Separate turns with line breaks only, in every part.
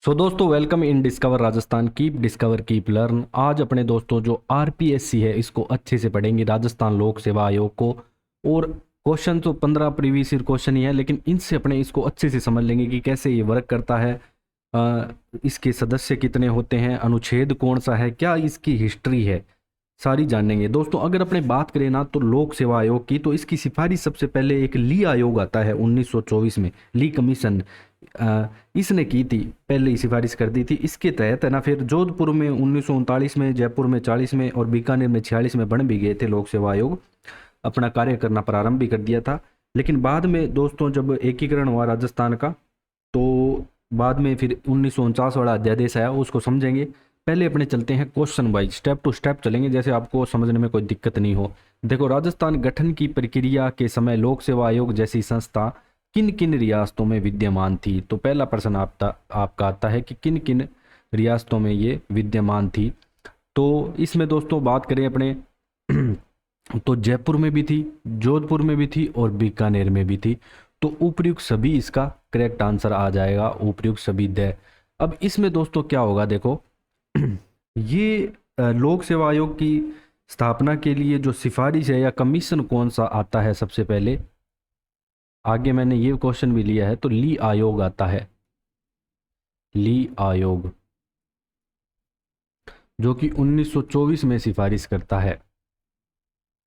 सो दोस्तों, welcome in discover Rajasthan. Keep discover keep learn. आज अपने दोस्तों जो आरपीएससी है इसको अच्छे से पढ़ेंगे, राजस्थान लोक सेवा आयोग को। और क्वेश्चन तो 15 प्रीवियस ईयर क्वेश्चन ही है, लेकिन इनसे अपने इसको अच्छे से समझ लेंगे कि कैसे ये वर्क करता है। इसके सदस्य कितने होते हैं, अनुच्छेद कौन सा है, क्या इसकी हिस्ट्री है, सारी जानेंगे दोस्तों। अगर अपने बात करें ना तो लोक सेवा आयोग की, तो इसकी सिफारिश सबसे पहले एक ली आयोग आता है 1924 में, ली कमीशन। इसने की थी, पहले ही सिफारिश कर दी थी। इसके तहत है ना, फिर जोधपुर में 1939 में, जयपुर में 40 में और बीकानेर में 46 में बन भी गए थे लोक सेवा आयोग। अपना कार्य करना प्रारंभ भी कर दिया था। लेकिन बाद में दोस्तों जब एकीकरण हुआ राजस्थान का, तो बाद में फिर 1949 वाला अध्यादेश आया, उसको समझेंगे। पहले अपने चलते हैं question wise, step to step चलेंगे, जैसे आपको समझने में कोई दिक्कत नहीं हो। देखो, राजस्थान गठन की प्रक्रिया के समय लोक सेवा आयोग जैसी संस्था किन किन रियासतों में विद्यमान थी। तो पहला प्रश्न आपका आता है कि किन किन रियासतों में ये विद्यमान थी। तो इसमें दोस्तों बात करें अपने तो जयपुर में भी थी, जोधपुर में भी थी और बीकानेर में भी थी। तो उपर्युक्त सभी इसका करेक्ट आंसर आ जाएगा, उपर्युक्त सभी दे। अब इसमें दोस्तों क्या होगा, देखो ये लोक सेवा आयोग की स्थापना के लिए जो सिफारिश है या कमीशन कौन सा आता है सबसे पहले, आगे मैंने ये क्वेश्चन भी लिया है, तो ली आयोग आता है, ली आयोग, जो कि 1924 में सिफारिश करता है।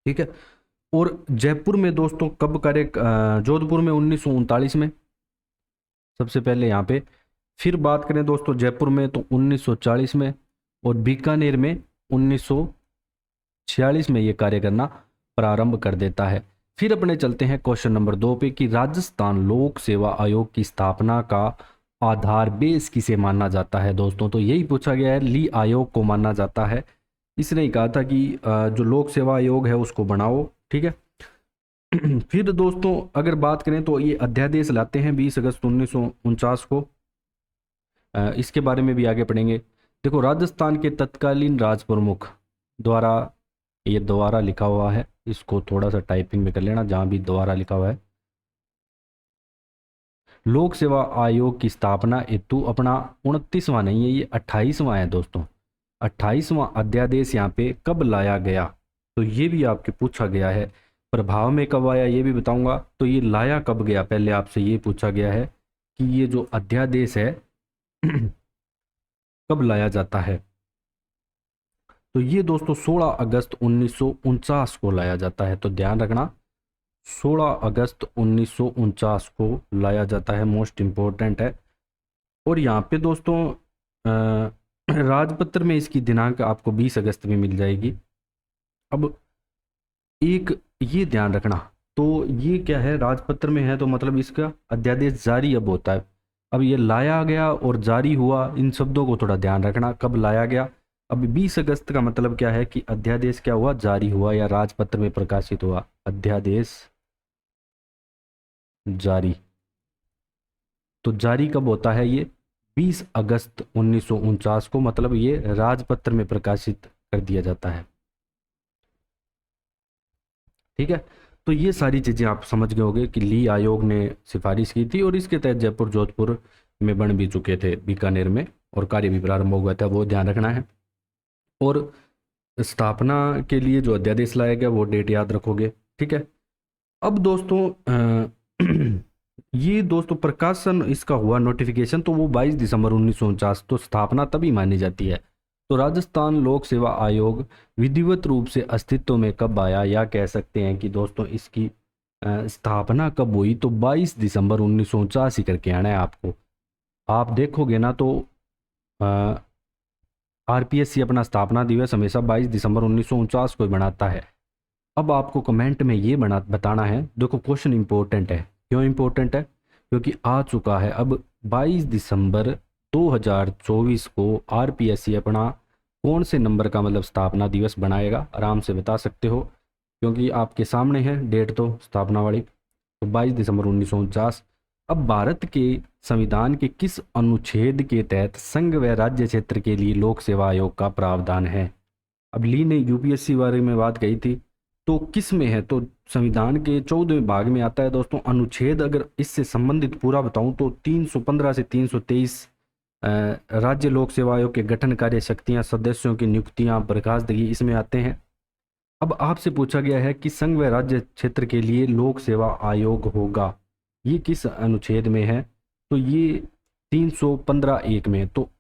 ठीक है। और जयपुर में दोस्तों कब कार्य, जोधपुर में 1939 में सबसे पहले यहाँ पे। फिर बात करें दोस्तों जयपुर में तो 1940 में, और बीकानेर में 1946 में ये कार्य करना प्रारंभ कर देता है। फिर अपने चलते हैं क्वेश्चन नंबर 2 पे कि राजस्थान लोक सेवा आयोग की स्थापना का आधार बेस किसे माना जाता है दोस्तों। तो यही पूछा गया है, ली आयोग को माना जाता है। इसने ही कहा था कि जो लोक सेवा आयोग है उसको बनाओ। ठीक है। फिर दोस्तों अगर बात करें तो ये अध्यादेश लाते हैं 20 अगस्त 1949 को। इसके बारे में भी आगे पढ़ेंगे। देखो, राजस्थान के तत्कालीन राज प्रमुख द्वारा, ये द्वारा लिखा हुआ है, इसको थोड़ा सा टाइपिंग में कर लेना जहाँ भी द्वारा लिखा हुआ है। लोक सेवा आयोग की स्थापना हेतु अपना 29वां नहीं है, ये 28वां है दोस्तों। 28वां अध्यादेश यहाँ पे कब लाया गया, तो ये भी आपके पूछा गया है। प्रभाव में कब आया ये भी बताऊंगा। तो ये लाया कब गया, पहले आपसे ये पूछा गया है कि ये जो अध्यादेश है कब लाया जाता है। तो ये दोस्तों 16 अगस्त 1949 को लाया जाता है। तो ध्यान रखना, 16 अगस्त 1949 को लाया जाता है, मोस्ट इम्पोर्टेंट है। और यहाँ पे दोस्तों राजपत्र में इसकी दिनांक आपको 20 अगस्त में मिल जाएगी। अब एक ये ध्यान रखना, तो ये क्या है, राजपत्र में है तो मतलब इसका अध्यादेश जारी अब होता है। अब ये लाया गया और जारी हुआ, इन शब्दों को थोड़ा ध्यान रखना, कब लाया गया। अब 20 अगस्त का मतलब क्या है कि अध्यादेश क्या हुआ, जारी हुआ या राजपत्र में प्रकाशित हुआ, अध्यादेश जारी। तो जारी कब होता है, ये 20 अगस्त 1949 को, मतलब ये राजपत्र में प्रकाशित कर दिया जाता है। ठीक है। तो ये सारी चीज़ें आप समझ गए होंगे कि ली आयोग ने सिफारिश की थी और इसके तहत जयपुर जोधपुर में बन भी चुके थे, बीकानेर में, और कार्य भी प्रारंभ हो गया था, वो ध्यान रखना है। और स्थापना के लिए जो अध्यादेश लाया गया वो डेट याद रखोगे। ठीक है। अब दोस्तों ये दोस्तों प्रकाशन इसका हुआ नोटिफिकेशन, तो वो 22 दिसंबर 1949, तो स्थापना तभी मानी जाती है। तो राजस्थान लोक सेवा आयोग विधिवत रूप से अस्तित्व में कब आया, या कह सकते हैं कि दोस्तों इसकी स्थापना कब हुई, तो 22 दिसंबर 1949 ही करके आना है आपको। आप देखोगे ना तो आरपीएससी अपना स्थापना दिवस हमेशा 22 दिसंबर 1949 को ही बनाता है। अब आपको कमेंट में ये बताना है, देखो क्वेश्चन इंपॉर्टेंट है। क्यों इंपॉर्टेंट है, क्योंकि आ चुका है अब 22 दिसंबर 2024 को आरपीएससी अपना कौन से नंबर का मतलब स्थापना दिवस बनाएगा, आराम से बता सकते हो क्योंकि आपके सामने है डेट तो स्थापना वाली। तो 22 दिसंबर 1949। अब भारत के संविधान के किस अनुच्छेद के तहत संघ व राज्य क्षेत्र के लिए लोक सेवा आयोग का प्रावधान है। अब ली ने यूपीएससी बारे में बात कही थी, तो किस में है, तो संविधान के 14वें भाग में आता है दोस्तों। अनुच्छेद अगर इससे संबंधित पूरा बताऊं तो 315 से 323 राज्य लोक सेवा आयोग के गठन, कार्य, शक्तियां, सदस्यों की नियुक्तियां, बर्खास्तगी इसमें आते हैं। अब आपसे पूछा गया है कि संघ व राज्य क्षेत्र के लिए लोक सेवा आयोग होगा, ये किस अनुच्छेद में है? तो ये 315(1) में। तो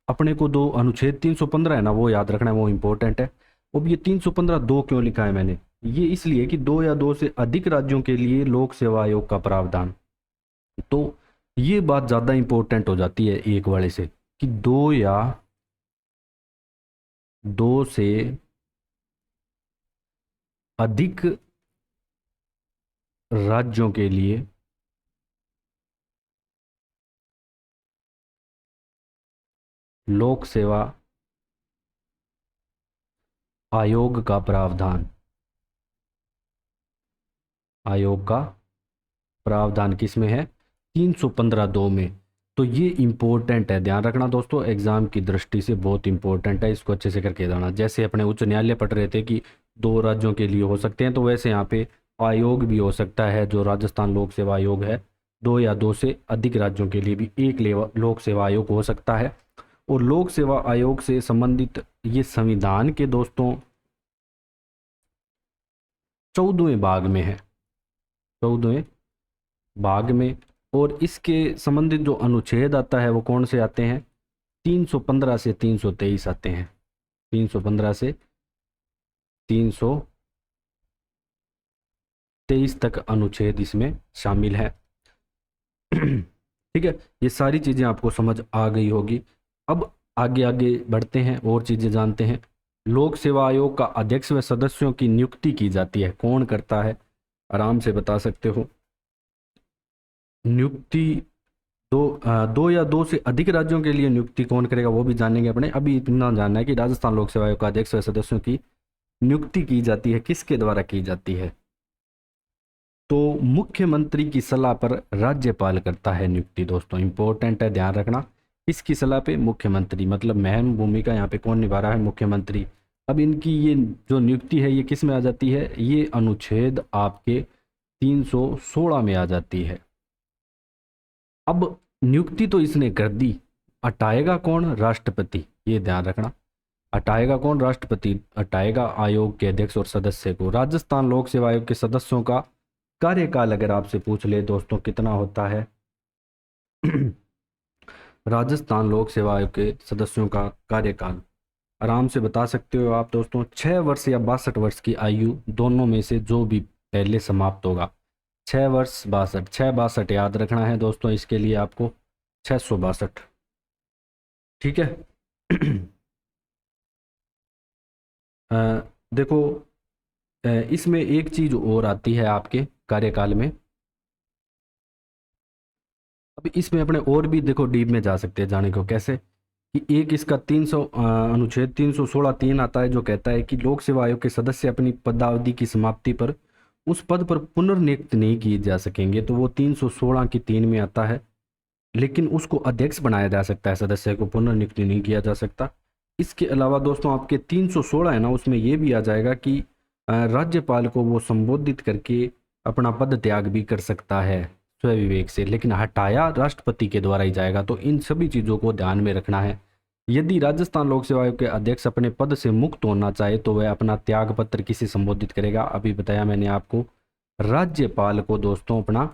अपने को दो अनुच्छेद 315 है ना, वो याद रखना है, वो इंपॉर्टेंट है। अब ये 315(2) क्यों लिखा है मैंने? ये इसलिए कि 2 या 2 से अधिक राज्यों के लिए लोक सेवा आयोग का प्रावधान। तो ये बात ज़्यादा इंपॉर्टेंट हो जाती है एक वाले से, कि 2 या 2 से अधिक राज्यों के लिए लोक सेवा आयोग का प्रावधान, आयोग का प्रावधान किस में है? 315(2) में। तो ये इंपॉर्टेंट है, ध्यान रखना दोस्तों, एग्जाम की दृष्टि से बहुत इंपॉर्टेंट है, इसको अच्छे से करके जाना। जैसे अपने उच्च न्यायालय पढ़ रहे थे कि 2 राज्यों के लिए हो सकते हैं, तो वैसे यहाँ पे आयोग भी हो सकता है, जो राजस्थान लोक सेवा आयोग है, 2 या 2 से अधिक राज्यों के लिए भी एक लोक सेवा आयोग हो सकता है। और लोक सेवा आयोग से संबंधित ये संविधान के दोस्तों 14वें भाग में है, 14वें भाग में। और इसके संबंधित जो अनुच्छेद आता है वो कौन से आते हैं? 315 से 323 आते हैं, 315 से 323 तक अनुच्छेद इसमें शामिल है। ठीक है, ये सारी चीज़ें आपको समझ आ गई होगी। अब आगे आगे बढ़ते हैं और चीज़ें जानते हैं। लोक सेवा आयोग का अध्यक्ष व सदस्यों की नियुक्ति की जाती है, कौन करता है? आराम से बता सकते हो। नियुक्ति 2 या 2 से अधिक राज्यों के लिए नियुक्ति कौन करेगा वो भी जानेंगे अपने। अभी इतना जानना है कि राजस्थान लोक सेवा आयोग का अध्यक्ष व सदस्यों की नियुक्ति की जाती है, किसके द्वारा की जाती है? तो मुख्यमंत्री की सलाह पर राज्यपाल करता है नियुक्ति। दोस्तों इंपॉर्टेंट है, ध्यान रखना, इसकी सलाह पे मुख्यमंत्री, मतलब महत्वपूर्ण भूमिका यहाँ पे कौन निभा रहा है? मुख्यमंत्री। अब इनकी ये जो नियुक्ति है ये किस में आ जाती है? ये अनुच्छेद आपके 316 में आ जाती है। अब नियुक्ति तो इसने कर दी, हटाएगा कौन? राष्ट्रपति। ये ध्यान रखना, हटाएगा कौन? राष्ट्रपति हटाएगा आयोग के अध्यक्ष और सदस्य को। राजस्थान लोक सेवा आयोग के सदस्यों का कार्यकाल अगर आपसे पूछ ले दोस्तों कितना होता है? राजस्थान लोक सेवा आयोग के सदस्यों का कार्यकाल आराम से बता सकते हो आप दोस्तों, 6 वर्ष या 62 वर्ष की आयु दोनों में से जो भी पहले समाप्त होगा। 6 वर्ष 62, 6-62 याद रखना है दोस्तों, इसके लिए आपको 662। ठीक है। देखो इसमें एक चीज और आती है आपके कार्यकाल में। अब इसमें अपने और भी देखो डीप में जा सकते हैं, जाने को कैसे, कि एक इसका 300 अनुच्छेद 316(3) आता है, जो कहता है कि लोक सेवा आयोग के सदस्य अपनी पदावधि की समाप्ति पर उस पद पर पुनर्नियुक्त नहीं किए जा सकेंगे। तो वो 316 की 3 में आता है, लेकिन उसको अध्यक्ष बनाया जा सकता है, सदस्य को पुनर्नियुक्त नहीं किया जा सकता। इसके अलावा दोस्तों आपके 316 है ना, उसमें ये भी आ जाएगा कि राज्यपाल को वो संबोधित करके अपना पद त्याग भी कर सकता है स्वविवेक से, लेकिन हटाया राष्ट्रपति के द्वारा ही जाएगा। तो इन सभी चीज़ों को ध्यान में रखना है। यदि राजस्थान लोक सेवा आयोग के अध्यक्ष अपने पद से मुक्त होना चाहे तो वह अपना त्याग पत्र किसे संबोधित करेगा? अभी बताया मैंने आपको, राज्यपाल को दोस्तों अपना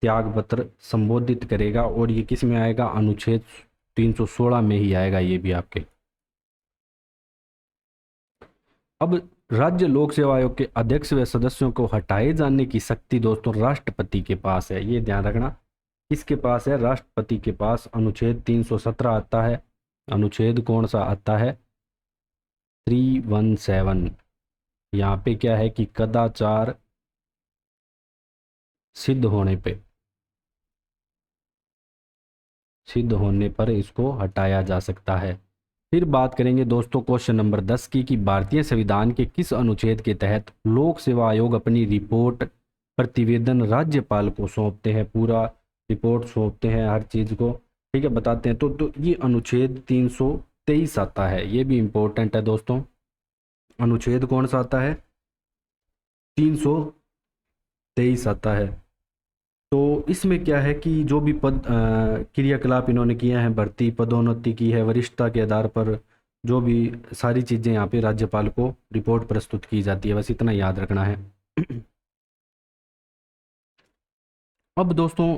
त्याग पत्र संबोधित करेगा। और ये किस में आएगा? अनुच्छेद 316 में ही आएगा ये भी आपके। अब राज्य लोक सेवा आयोग के अध्यक्ष व सदस्यों को हटाए जाने की शक्ति दोस्तों राष्ट्रपति के पास है, ये ध्यान रखना। किसके पास है? राष्ट्रपति के पास। अनुच्छेद 317 आता है, अनुच्छेद कौन सा आता है? 317। यहाँ पे क्या है कि कदाचार सिद्ध होने पर इसको हटाया जा सकता है। फिर बात करेंगे दोस्तों क्वेश्चन नंबर 10 की, कि भारतीय संविधान के किस अनुच्छेद के तहत लोक सेवा आयोग अपनी रिपोर्ट प्रतिवेदन राज्यपाल को सौंपते हैं? पूरा रिपोर्ट सौंपते हैं हर चीज़ को, ठीक है, बताते हैं। तो ये अनुच्छेद 323 आता है, ये भी इम्पोर्टेंट है दोस्तों। अनुच्छेद कौन सा आता है? 323 आता है। तो इसमें क्या है कि जो भी पद क्रियाकलाप इन्होंने किए हैं, भर्ती, पदोन्नति की है, वरिष्ठता के आधार पर जो भी सारी चीज़ें यहाँ पे राज्यपाल को रिपोर्ट प्रस्तुत की जाती है, बस इतना याद रखना है। अब दोस्तों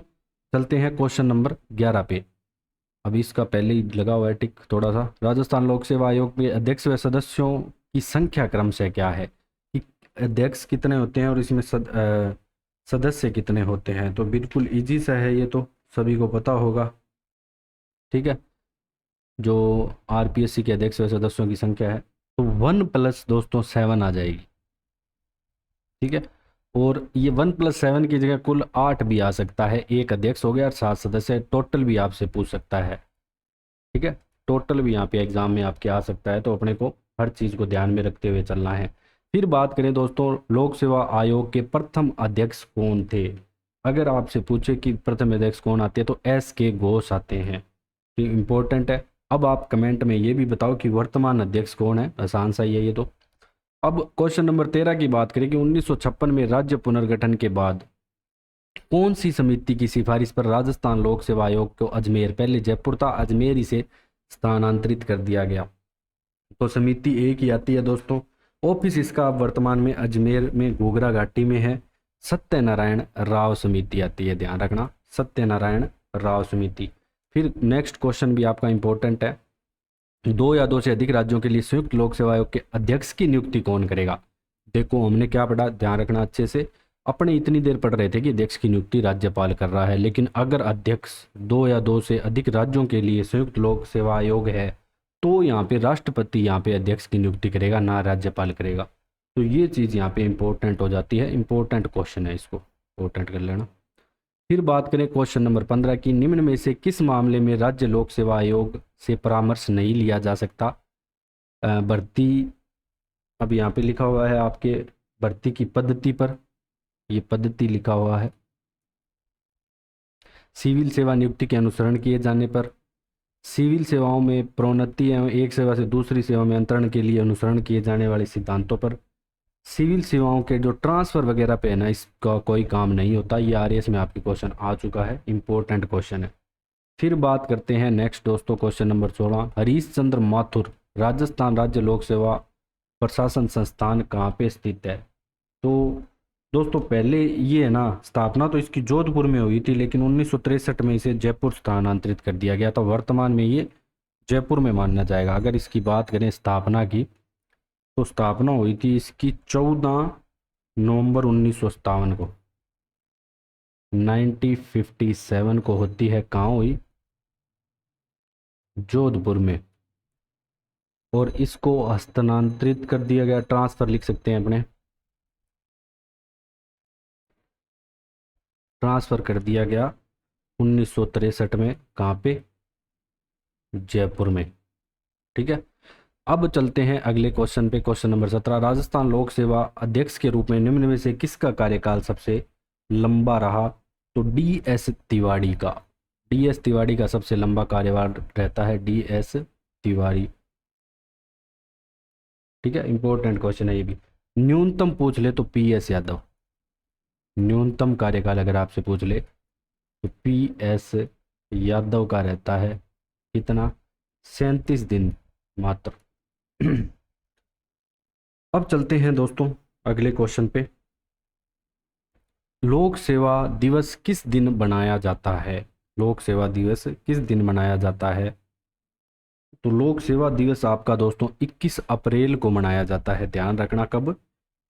चलते हैं क्वेश्चन नंबर 11 पे। अभी इसका पहले ही लगा हुआ है टिक थोड़ा सा। राजस्थान लोक सेवा आयोग के अध्यक्ष व सदस्यों की संख्या क्रमशः क्या है, कि अध्यक्ष कितने होते हैं और इसमें सदस्य कितने होते हैं। तो बिल्कुल इजी सा है, ये तो सभी को पता होगा। ठीक है, जो आरपीएससी के अध्यक्ष व सदस्यों की संख्या है तो 1 प्लस दोस्तों 7 आ जाएगी। ठीक है, और ये 1 प्लस 7 की जगह कुल 8 भी आ सकता है। एक अध्यक्ष हो गया और 7 सदस्य, टोटल भी आपसे पूछ सकता है। ठीक है, टोटल भी यहाँ पे एग्जाम में आपके आ सकता है, तो अपने को हर चीज़ को ध्यान में रखते हुए चलना है। फिर बात करें दोस्तों, लोक सेवा आयोग के प्रथम अध्यक्ष कौन थे। अगर आपसे पूछे कि प्रथम अध्यक्ष कौन आते हैं तो S.K. घोष आते हैं। तो इम्पोर्टेंट है। अब आप कमेंट में ये भी बताओ कि वर्तमान अध्यक्ष कौन है, आसान सा ही है ये तो। अब क्वेश्चन नंबर 13 की बात करें कि 1956 में राज्य पुनर्गठन के बाद कौन सी समिति की सिफारिश पर राजस्थान लोक सेवा आयोग को अजमेर, पहले जयपुर था, अजमेर से स्थानांतरित कर दिया गया। तो समिति एक ही आती है दोस्तों। ऑफिस इसका वर्तमान में अजमेर में घूघरा घाटी में है। सत्यनारायण राव समिति आती है, ध्यान रखना, सत्यनारायण राव समिति। फिर नेक्स्ट क्वेश्चन भी आपका इंपॉर्टेंट है, 2 या 2 से अधिक राज्यों के लिए संयुक्त लोक सेवा आयोग के अध्यक्ष की नियुक्ति कौन करेगा। देखो हमने क्या पढ़ा, ध्यान रखना अच्छे से। अपने इतनी देर पढ़ रहे थे कि अध्यक्ष की नियुक्ति राज्यपाल कर रहा है, लेकिन अगर अध्यक्ष 2 या 2 से अधिक राज्यों के लिए संयुक्त लोक सेवा आयोग है तो यहाँ पे राष्ट्रपति यहाँ पे अध्यक्ष की नियुक्ति करेगा, ना राज्यपाल करेगा। तो ये चीज़ यहाँ पे इंपॉर्टेंट हो जाती है, इंपॉर्टेंट क्वेश्चन है, इसको इंपॉर्टेंट कर लेना। फिर बात करें क्वेश्चन नंबर 15 की, निम्न में से किस मामले में राज्य लोक सेवा आयोग से परामर्श नहीं लिया जा सकता। भर्ती, अब यहाँ पे लिखा हुआ है आपके भर्ती की पद्धति पर, ये पद्धति लिखा हुआ है। सिविल सेवा नियुक्ति के अनुसरण किए जाने पर, सिविल सेवाओं में प्रोन्नति एवं एक सेवा से दूसरी सेवा में अंतरण के लिए अनुसरण किए जाने वाले सिद्धांतों पर, सिविल सेवाओं के जो ट्रांसफ़र वगैरह पे है ना, इसका कोई काम नहीं होता। ये आरएएस में आपके क्वेश्चन आ चुका है, इंपॉर्टेंट क्वेश्चन है। फिर बात करते हैं नेक्स्ट दोस्तों, क्वेश्चन नंबर 16, हरीश चंद्र माथुर राजस्थान राज्य लोक सेवा प्रशासन संस्थान कहाँ पे स्थित है। तो दोस्तों पहले ये है ना, स्थापना तो इसकी जोधपुर में हुई थी, लेकिन 1963 में इसे जयपुर स्थानांतरित कर दिया गया। तो वर्तमान में ये जयपुर में माना जाएगा। अगर इसकी बात करें स्थापना की, तो स्थापना हुई थी इसकी 14 नवंबर 1957 को, 1957 को होती है। कहाँ हुई, जोधपुर में। और इसको हस्तांतरित कर दिया गया, ट्रांसफ़र लिख सकते हैं अपने, ट्रांसफ़र कर दिया गया 1963 में। कहाँ पे, जयपुर में। ठीक है, अब चलते हैं अगले क्वेश्चन पे, क्वेश्चन नंबर 17, राजस्थान लोक सेवा अध्यक्ष के रूप में निम्न में से किसका कार्यकाल सबसे लंबा रहा। तो DS तिवारी का, DS तिवारी का सबसे लंबा कार्यकाल रहता है, DS तिवारी। ठीक है, इंपॉर्टेंट क्वेश्चन है ये भी। न्यूनतम पूछ ले तो PS यादव, न्यूनतम कार्यकाल अगर आपसे पूछ ले तो PS यादव का रहता है कितना, 37 दिन मात्र। अब चलते हैं दोस्तों अगले क्वेश्चन पे, लोक सेवा दिवस किस दिन मनाया जाता है। लोक सेवा दिवस किस दिन मनाया जाता है। तो लोक सेवा दिवस आपका दोस्तों 21 अप्रैल को मनाया जाता है, ध्यान रखना, कब,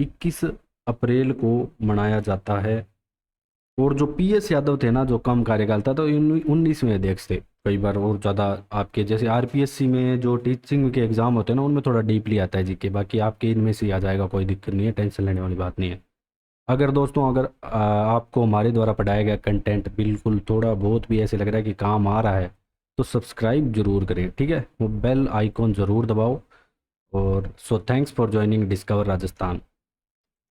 21 अप्रैल को मनाया जाता है। और जो PS यादव थे ना, जो कम कार्यकाल था, तो 19वें अध्यक्ष थे। कई बार और ज़्यादा आपके जैसे RPSC में जो टीचिंग के एग्ज़ाम होते हैं ना, उनमें थोड़ा डीपली आता है जीके, बाकी आपके इनमें से आ जाएगा, कोई दिक्कत नहीं है, टेंशन लेने वाली बात नहीं है। अगर दोस्तों अगर आपको हमारे द्वारा पढ़ाया गया कंटेंट बिल्कुल थोड़ा बहुत भी ऐसे लग रहा है कि काम आ रहा है, तो सब्सक्राइब जरूर करें। ठीक है, वो बेल आइकॉन ज़रूर दबाओ। और so thanks for joining discover Rajasthan.